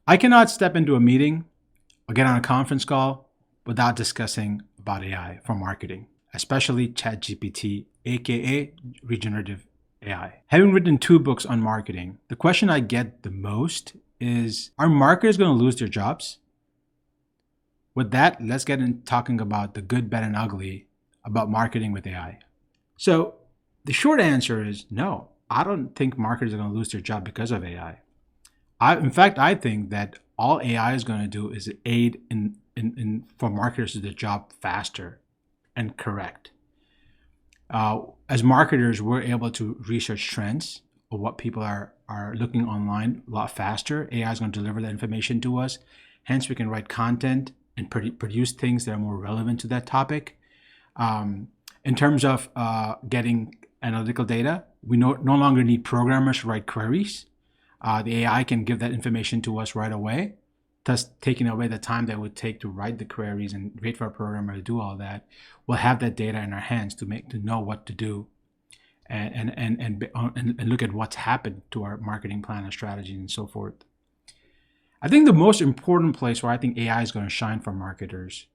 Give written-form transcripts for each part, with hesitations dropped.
I cannot step into a meeting or get on a conference call without discussing about AI for marketing, especially ChatGPT, aka regenerative AI. Having written 2 books on marketing, the question I get the most is, are marketers going to lose their jobs? With that, let's get into talking about the good, bad, and ugly about marketing with AI. So the short answer is no. I don't think marketers are going to lose their job because of AI. In fact, I think that all AI is going to do is aid in for marketers to do the job faster and correct. As marketers, we're able to research trends of what people are looking online a lot faster. AI is going to deliver that information to us. Hence, we can write content and produce things that are more relevant to that topic. In terms of getting analytical data, we no longer need programmers to write queries. The AI can give that information to us right away, thus taking away the time that it would take to write the queries and wait for a programmer to do all that. We'll have that data in our hands to know what to do and look at what's happened to our marketing plan and strategy and so forth. I think the most important place where I think AI is going to shine for marketers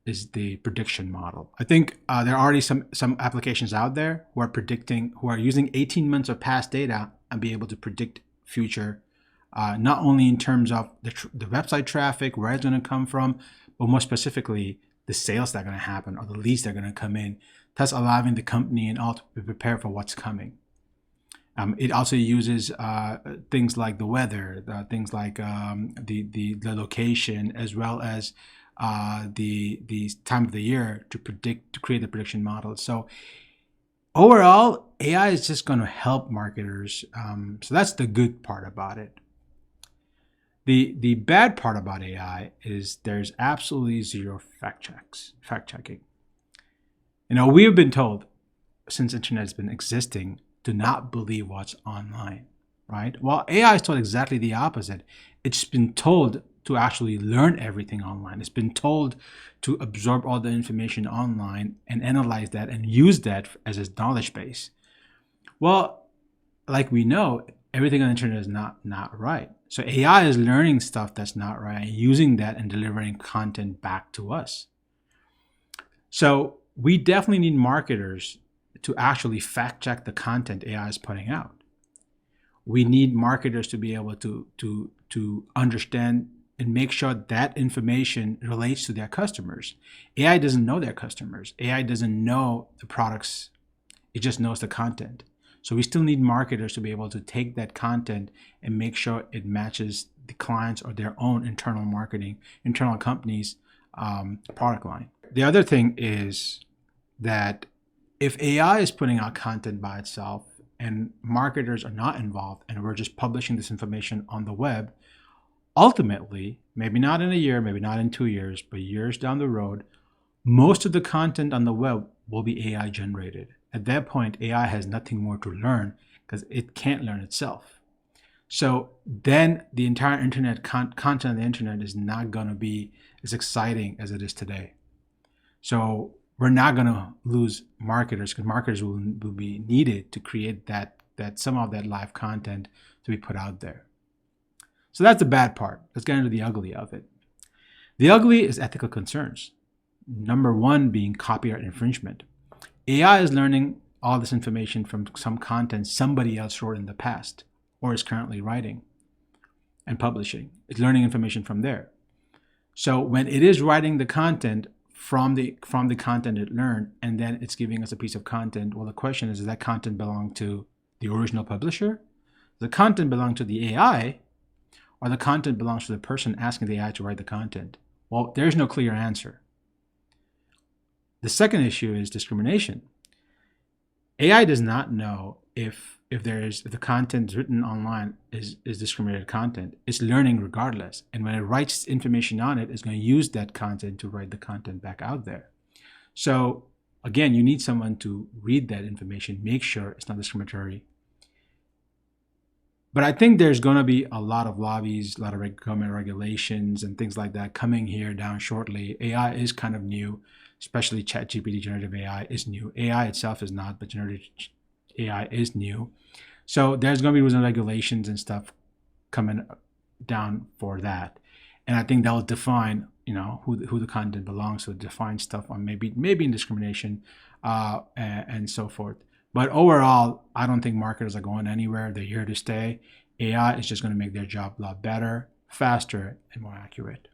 is the prediction model. I think there are already some applications out there who are using 18 months of past data and be able to predict future, not only in terms of the website traffic, where it's going to come from, but more specifically, the sales that are going to happen or the leads that are going to come in, thus allowing the company and all to be prepared for what's coming. It also uses things like the weather, things like the location, as well as the time of the year to create the prediction model. So overall, AI is just going to help marketers. So that's the good part about it. The bad part about AI is there's absolutely zero fact checking. We have been told since internet has been existing, do not believe what's online, right? Well, AI is told exactly the opposite. It's been told to actually learn everything online. It's been told to absorb all the information online and analyze that and use that as its knowledge base. Well, like we know, everything on the internet is not right. So AI is learning stuff that's not right and using that and delivering content back to us. So we definitely need marketers to actually fact check the content AI is putting out. We need marketers to be able to understand and make sure that information relates to their customers. AI doesn't know their customers. AI doesn't know the products. It just knows the content. So we still need marketers to be able to take that content and make sure it matches the clients or their own internal company's product line. The other thing is that if AI is putting out content by itself and marketers are not involved and we're just publishing this information on the web, ultimately, maybe not in a year, maybe not in 2 years, but years down the road, most of the content on the web will be AI generated. At that point, AI has nothing more to learn because it can't learn itself. So then the entire internet content on the internet is not going to be as exciting as it is today. So we're not going to lose marketers because marketers will be needed to create that some of that live content to be put out there. So that's the bad part. Let's get into the ugly of it. The ugly is ethical concerns. Number one being copyright infringement. AI is learning all this information from some content somebody else wrote in the past or is currently writing and publishing. It's learning information from there. So when it is writing the content from the content it learned, and then it's giving us a piece of content, well, the question is, does that content belong to the original publisher? Does the content belong to the AI? Or the content belongs to the person asking the AI to write the content? Well, there's no clear answer. The second issue is discrimination. AI does not know if the content written online is discriminated content. It's learning regardless. And when it writes information on it, it's going to use that content to write the content back out there. So again, you need someone to read that information, make sure it's not discriminatory. But I think there's going to be a lot of lobbies, a lot of government regulations and things like that coming here down shortly. AI is kind of new, especially ChatGPT, generative AI is new. AI itself is not, but generative AI is new. So there's going to be rules and regulations and stuff coming down for that. And I think that will define, who the content belongs to, define stuff on maybe indiscrimination, and so forth. But overall, I don't think marketers are going anywhere. They're here to stay. AI is just going to make their job a lot better, faster, and more accurate.